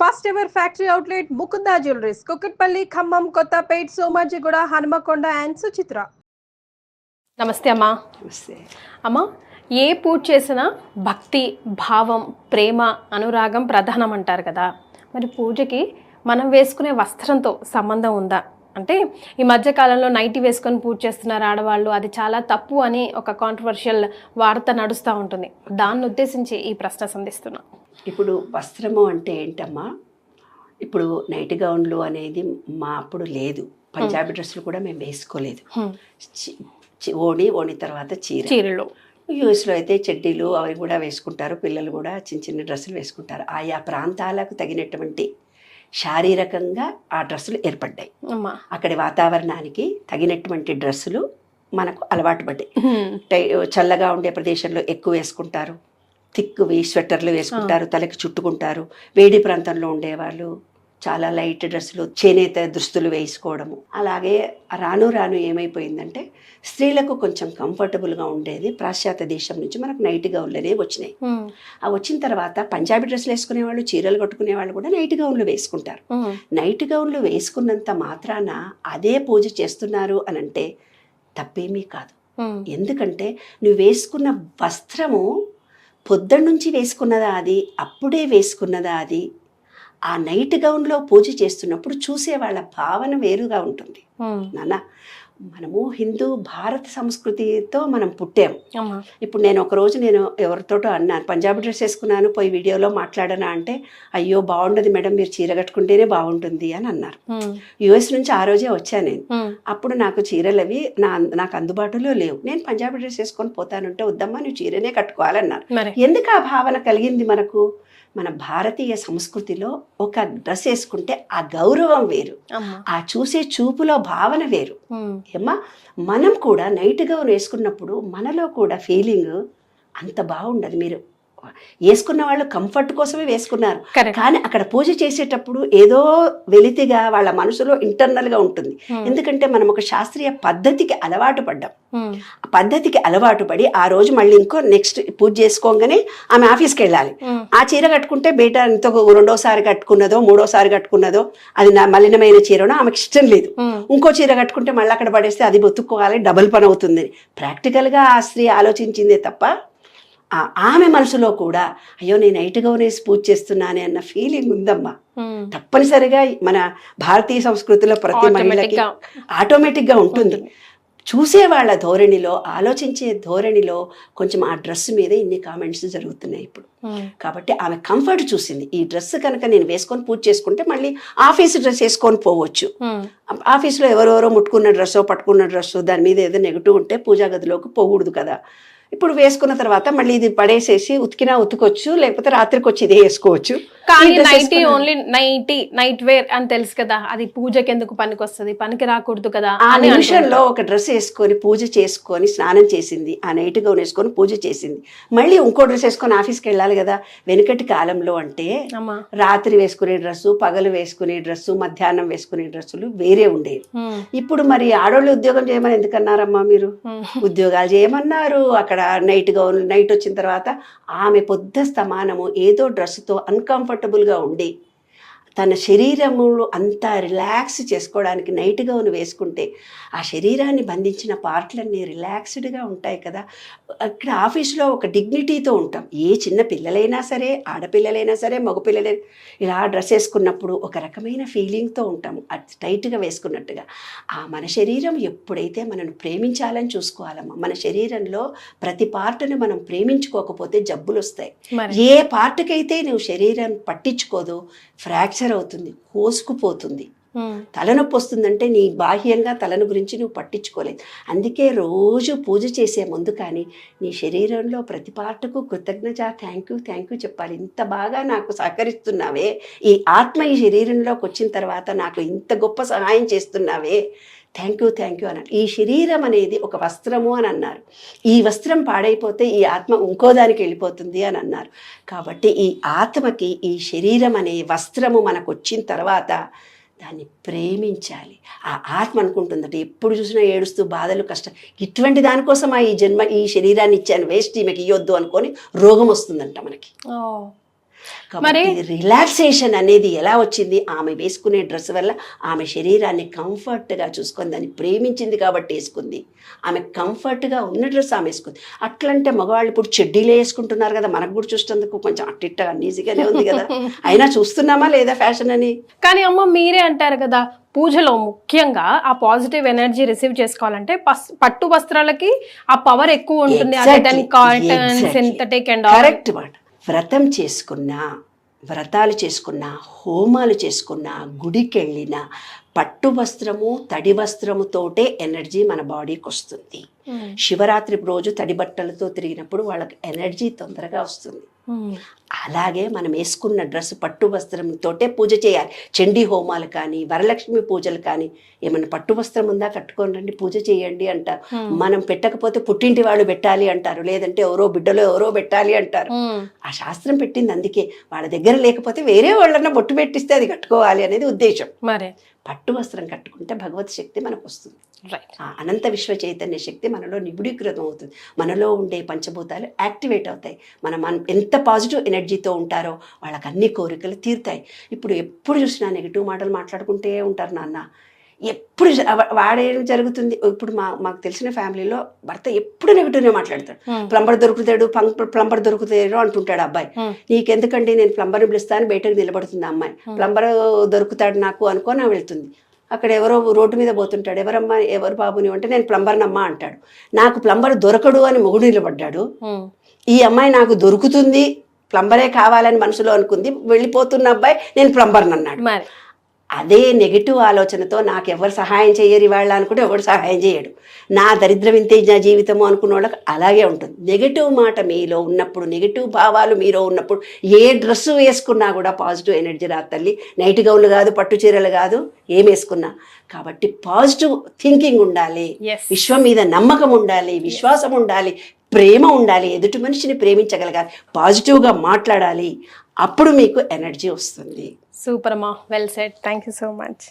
First ever factory outlet Mukunda jewelleries Kukatpally, Khammam, Kothapet, Somajiguda, Hanumakonda and Suchitra. నమస్తే అమ్మా. నమస్తే అమ్మా, ఏ పూజ చేసినా భక్తి, భావం, ప్రేమ, అనురాగం ప్రధానం అంటారు కదా. మరి పూజకి మనం వేసుకునే వస్త్రంతో సంబంధం ఉందా? అంటే ఈ మధ్య కాలంలో నైటీ వేసుకొని పూజ చేస్తున్నారు ఆడవాళ్ళు, అది చాలా తప్పు అని ఒక కాంట్రవర్షియల్ వార్త నడుస్తూ ఉంటుంది. దాన్ని ఉద్దేశించి ఈ ప్రశ్న సంధిస్తున్నా. ఇప్పుడు వస్త్రము అంటే ఏంటమ్మా? ఇప్పుడు నైట్ గౌన్లు అనేది మా అప్పుడు లేదు. పంజాబీ డ్రెస్సులు కూడా మేము వేసుకోలేదు. ఓణి తర్వాత చీరలు. యూఎస్లో అయితే చెడ్డీలు అవి కూడా వేసుకుంటారు. పిల్లలు కూడా చిన్న చిన్న డ్రెస్సులు వేసుకుంటారు. ఆయా ప్రాంతాలకు తగినటువంటి శారీరకంగా ఆ డ్రెస్సులు ఏర్పడ్డాయి. అక్కడి వాతావరణానికి తగినటువంటి డ్రెస్సులు మనకు అలవాటు పడ్డాయి. చల్లగా ఉండే ప్రదేశంలో ఎక్కువ వేసుకుంటారు, థిక్వి స్వెటర్లు వేసుకుంటారు, తలకి చుట్టుకుంటారు. వేడి ప్రాంతంలో ఉండేవాళ్ళు చాలా లైట్ డ్రెస్సులు, చేనేత దుస్తులు వేసుకోవడము. అలాగే రాను రాను ఏమైపోయిందంటే స్త్రీలకు కొంచెం కంఫర్టబుల్గా ఉండేది పాశ్చాత్య దేశం నుంచి మనకు నైట్ గౌన్లు అనేవి వచ్చినాయి. ఆ వచ్చిన తర్వాత పంజాబీ డ్రెస్సులు వేసుకునే వాళ్ళు, చీరలు కట్టుకునే వాళ్ళు కూడా నైట్ గౌన్లు వేసుకుంటారు. నైట్ గౌన్లు వేసుకున్నంత మాత్రాన అదే పూజ చేస్తున్నారు అని అంటే తప్పేమీ కాదు. ఎందుకంటే నువ్వు వేసుకున్న వస్త్రము పొద్దున్న నుంచి వేసుకున్నదా, అది అప్పుడే వేసుకున్నదా, అది ఆ నైట్ గౌన్లో పూజ చేస్తున్నప్పుడు చూసే వాళ్ళ భావన వేరుగా ఉంటుంది. నాన్న, మనము హిందూ భారత సంస్కృతితో మనం పుట్టాము. ఇప్పుడు నేను ఒకరోజు ఎవరితో అన్నాను, పంజాబీ డ్రెస్ వేసుకున్నాను, పోయి వీడియోలో మాట్లాడనా అంటే, అయ్యో బాగుండదు మేడం, మీరు చీర కట్టుకుంటేనే బాగుంటుంది అని అన్నారు. యుఎస్ నుంచి ఆ రోజే వచ్చాను నేను. అప్పుడు నాకు చీరలు అవి నాకు అందుబాటులో లేవు. నేను పంజాబీ డ్రెస్ వేసుకొని పోతానంటే, వద్దమ్మా నువ్వు చీరనే కట్టుకోవాలన్నారు. ఎందుకు ఆ భావన కలిగింది మనకు? మన భారతీయ సంస్కృతిలో ఒక డ్రెస్ వేసుకుంటే ఆ గౌరవం వేరు, ఆ చూసే చూపులో భావన వేరు. ఏమ్మా, మనం కూడా నైట్ గౌన్ వేసుకున్నప్పుడు మనలో కూడా ఫీలింగ్ అంత బాగుండదు. మీరు వేసుకున్న వాళ్ళు కంఫర్ట్ కోసమే వేసుకున్నారు, కానీ అక్కడ పూజ చేసేటప్పుడు ఏదో వెలితిగా వాళ్ళ మనసులో ఇంటర్నల్గా ఉంటుంది. ఎందుకంటే మనం ఒక శాస్త్రీయ పద్ధతికి అలవాటు పడ్డాం. ఆ పద్ధతికి అలవాటు పడి ఆ రోజు మళ్ళీ ఇంకో నెక్స్ట్ పూజ చేసుకోగానే ఆమె ఆఫీస్కి వెళ్ళాలి. ఆ చీర కట్టుకుంటే బయట ఎంతో రెండోసారి కట్టుకున్నదో మూడోసారి కట్టుకున్నదో అది నా మలినమైన చీరనో ఆమెకి ఇష్టం లేదు. ఇంకో చీర కట్టుకుంటే మళ్ళీ అక్కడ పడేస్తే అది బొత్తుకోవాలి, డబుల్ పని అవుతుంది. ప్రాక్టికల్గా ఆ స్త్రీ ఆలోచించిందే తప్ప ఆమె మనసులో కూడా అయ్యో నేను నైట్ గౌన్ వేసి పూజ చేస్తున్నానే అన్న ఫీలింగ్ ఉందమ్మా. తప్పనిసరిగా మన భారతీయ సంస్కృతిలో ప్రతి మహిళకి ఆటోమేటిక్గా ఉంటుంది. చూసే వాళ్ళ ధోరణిలో, ఆలోచించే ధోరణిలో కొంచెం ఆ డ్రెస్ మీద ఇన్ని కామెంట్స్ జరుగుతున్నాయి ఇప్పుడు. కాబట్టి ఆమె కంఫర్ట్ చూసింది. ఈ డ్రెస్ కనుక నేను వేసుకొని పూజ చేసుకుంటే మళ్ళీ ఆఫీస్ డ్రెస్ వేసుకొని పోవచ్చు. ఆఫీస్లో ఎవరెవరో ముట్టుకున్న డ్రెస్సో పట్టుకున్న డ్రెస్సో దాని మీద ఏదో నెగిటివ్ ఉంటే పూజా గదిలోకి పోకూడదు కదా. ఇప్పుడు వేసుకున్న తర్వాత మళ్ళీ ఇది పడేసేసి ఉతికినా ఉతుకొచ్చు, లేకపోతే రాత్రికి వచ్చి ఇదే వేసుకోవచ్చు. కానీ నైటీ ఓన్లీ నైట్ వేర్ అని తెలుసు కదా, అది పూజకి ఎందుకు పనికి వస్తుంది, పనికి రాకూడదు కదా. ఆ నిమిషంలో ఒక డ్రెస్ వేసుకొని పూజ చేసుకొని స్నానం చేసింది, ఆ నైట్ గౌన్ వేసుకొని పూజ చేసింది, మళ్ళీ ఇంకో డ్రెస్ వేసుకొని ఆఫీస్కి వెళ్ళాలి కదా. వెనుకటి కాలంలో అంటే రాత్రి వేసుకునే డ్రెస్సు, పగలు వేసుకునే డ్రెస్సు, మధ్యాహ్నం వేసుకునే డ్రెస్సులు వేరే ఉండేవి. ఇప్పుడు మరి ఆడవాళ్ళు ఉద్యోగం చేయమని ఎందుకన్నారమ్మా? మీరు ఉద్యోగాలు చేయమన్నారు. అక్కడ నైట్ గౌన్, నైట్ వచ్చిన తర్వాత ఆమె పొద్దు స్తమానము ఏదో డ్రెస్సుతో అన్కంఫర్టబుల్గా ఉండి తన శరీరములు అంతా రిలాక్స్ చేసుకోవడానికి నైట్ గౌన్ వేసుకుంటే ఆ శరీరాన్ని బంధించిన పార్ట్లన్నీ రిలాక్స్డ్గా ఉంటాయి కదా. అక్కడ ఆఫీస్లో ఒక డిగ్నిటీతో ఉంటాం. ఏ చిన్న పిల్లలైనా సరే, ఆడపిల్లలైనా సరే, మగపిల్లలైనా ఇలా డ్రెస్ వేసుకున్నప్పుడు ఒక రకమైన ఫీలింగ్తో ఉంటాము, అది టైట్గా వేసుకున్నట్టుగా. మన శరీరం ఎప్పుడైతే మనను ప్రేమించాలని చూసుకోవాలమ్మా. మన శరీరంలో ప్రతి పార్ట్ని మనం ప్రేమించుకోకపోతే జబ్బులు వస్తాయి. ఏ పార్ట్కైతే నువ్వు శరీరం పట్టించుకోదో ఫ్రాక్చర్ అవుతుంది, కోసుకుపోతుంది. తలనొప్పి వస్తుందంటే నీ బాహ్యంగా తలను గురించి నువ్వు పట్టించుకోలేదు. అందుకే రోజు పూజ చేసే ముందు కానీ నీ శరీరంలో ప్రతి పార్ట్కు కృతజ్ఞత, థ్యాంక్ యూ చెప్పాలి. ఇంత బాగా నాకు సహకరిస్తున్నావే, ఈ ఆత్మ ఈ శరీరంలోకి వచ్చిన తర్వాత నాకు ఇంత గొప్ప సహాయం చేస్తున్నావే, థ్యాంక్ యూ అన్నారు. ఈ శరీరం అనేది ఒక వస్త్రము అని అన్నారు. ఈ వస్త్రం పాడైపోతే ఈ ఆత్మ ఇంకో దానికి వెళ్ళిపోతుంది అని అన్నారు. కాబట్టి ఈ ఆత్మకి ఈ శరీరం అనే వస్త్రము మనకు వచ్చిన తర్వాత దాన్ని ప్రేమించాలి. ఆ ఆత్మ అనుకుంటుందట ఎప్పుడు చూసినా ఏడుస్తూ బాధలు కష్టం, ఇటువంటి దానికోసం ఈ జన్మ ఈ శరీరాన్ని ఇచ్చాను, వేస్ట్ ఈమెకి ఇవ్వద్దు అనుకొని రోగం వస్తుందంట మనకి. కాబట్టి రిలాక్సేషన్ అనేది ఎలా వచ్చింది, ఆమె వేసుకునే డ్రెస్ వల్ల ఆమె శరీరాన్ని కంఫర్ట్గా చూసుకొని దాన్ని ప్రేమించింది కాబట్టి వేసుకుంది. ఆమె కంఫర్ట్గా ఉన్న డ్రెస్ ఆమె వేసుకుంది. అట్లంటే మగవాళ్ళు ఇప్పుడు చెడ్డీలే వేసుకుంటున్నారు కదా, మనకు కూడా చూసేందుకు కొంచెం అట్టిట్ట అన్ఈజీగానే ఉంది కదా. అయినా చూస్తున్నామా లేదా ఫ్యాషన్ అని. కానీ అమ్మ మీరే అంటారు కదా, పూజలో ముఖ్యంగా ఆ పాజిటివ్ ఎనర్జీ రిసీవ్ చేసుకోవాలంటే పట్టు వస్త్రాలకి ఆ పవర్ ఎక్కువ ఉంటుంది. అదే దాని కాటన్, సింథటిక్ అండ్ కరెక్ట్ మాట. వ్రతం చేసుకున్నా, వ్రతాలు చేసుకున్నా, హోమాలు చేసుకున్నా, గుడికి వెళ్ళినా పట్టు వస్త్రము తడి వస్త్రముతోటే ఎనర్జీ మన బాడీకి వస్తుంది. శివరాత్రి రోజు తడి బట్టలతో తిరిగినప్పుడు వాళ్ళకి ఎనర్జీ తొందరగా వస్తుంది. అలాగే మనం వేసుకున్న డ్రెస్ పట్టు వస్త్రంతోటే పూజ చేయాలి. చండీ హోమాలు కానీ, వరలక్ష్మి పూజలు కానీ, ఏమన్నా పట్టు వస్త్రం ఉందా కట్టుకొని రండి పూజ చేయండి అంటారు. మనం పెట్టకపోతే పుట్టింటి వాళ్ళు పెట్టాలి అంటారు, లేదంటే ఎవరో బిడ్డలో ఎవరో పెట్టాలి అంటారు. ఆ శాస్త్రం పెట్టింది అందుకే. వాళ్ళ దగ్గర లేకపోతే వేరే వాళ్ళన్నా బొట్టు పెట్టిస్తే అది కట్టుకోవాలి అనేది ఉద్దేశం. మరే పట్టు వస్త్రం కట్టుకుంటే భగవత్ శక్తి మనకు వస్తుంది. ఆ అనంత విశ్వ చైతన్య శక్తి మనలో నిబుడీకృతం అవుతుంది. మనలో ఉండే పంచభూతాలు యాక్టివేట్ అవుతాయి. మనం ఎంత పాజిటివ్ ఎనర్జీతో ఉంటారో వాళ్ళకి అన్ని కోరికలు తీరుతాయి. ఇప్పుడు ఎప్పుడు చూసినా నెగిటివ్ మాటలు మాట్లాడుకుంటే ఉంటారు నాన్న. ఎప్పుడు వాడేం జరుగుతుంది, ఇప్పుడు మాకు తెలిసిన ఫ్యామిలీలో భర్త ఎప్పుడు నెగిటివ్నే మాట్లాడతాడు. ప్లంబర్ దొరుకుతాడు అంటుంటాడు అబ్బాయి. నీకెందుకండి, నేను ప్లంబర్ని పిలుస్తాను బయటకు నిలబడుతుంది అమ్మాయి. ప్లంబర్ దొరుకుతాడు నాకు అనుకొని వెళ్తుంది. అక్కడ ఎవరో రోడ్డు మీద పోతుంటాడు, ఎవరమ్మా ఎవరు బాబుని అంటే నేను ప్లంబర్నమ్మా అంటాడు. నాకు ప్లంబర్ దొరకడు అని మొగుడు నిలబడ్డాడు. ఈ అమ్మాయి నాకు దొరుకుతుంది, ప్లంబరే కావాలని మనసులో అనుకుంది, వెళ్ళిపోతున్న అబ్బాయి నేను ప్లంబర్ని అన్నాడు. అదే నెగిటివ్ ఆలోచనతో నాకు ఎవరు సహాయం చేయరు ఇవాళ అనుకుంటే ఎవరు సహాయం చేయడు. నా దరిద్రం ఇంతే నా జీవితము అనుకున్న వాళ్ళకి అలాగే ఉంటుంది. నెగిటివ్ మాట మీలో ఉన్నప్పుడు, నెగిటివ్ భావాలు మీలో ఉన్నప్పుడు ఏ డ్రెస్సు వేసుకున్నా కూడా పాజిటివ్ ఎనర్జీ రాదు తల్లి. నైట్ గౌన్లు కాదు, పట్టు చీరలు కాదు, ఏం వేసుకున్నా. కాబట్టి పాజిటివ్ థింకింగ్ ఉండాలి, విశ్వం మీద నమ్మకం ఉండాలి, విశ్వాసం ఉండాలి, ప్రేమ ఉండాలి, ఎదుటి మనిషిని ప్రేమించగలగాలి, పాజిటివ్గా మాట్లాడాలి. అప్పుడు మీకు ఎనర్జీ వస్తుంది. సూపర్ అమ్మా, well said. Thank you so much.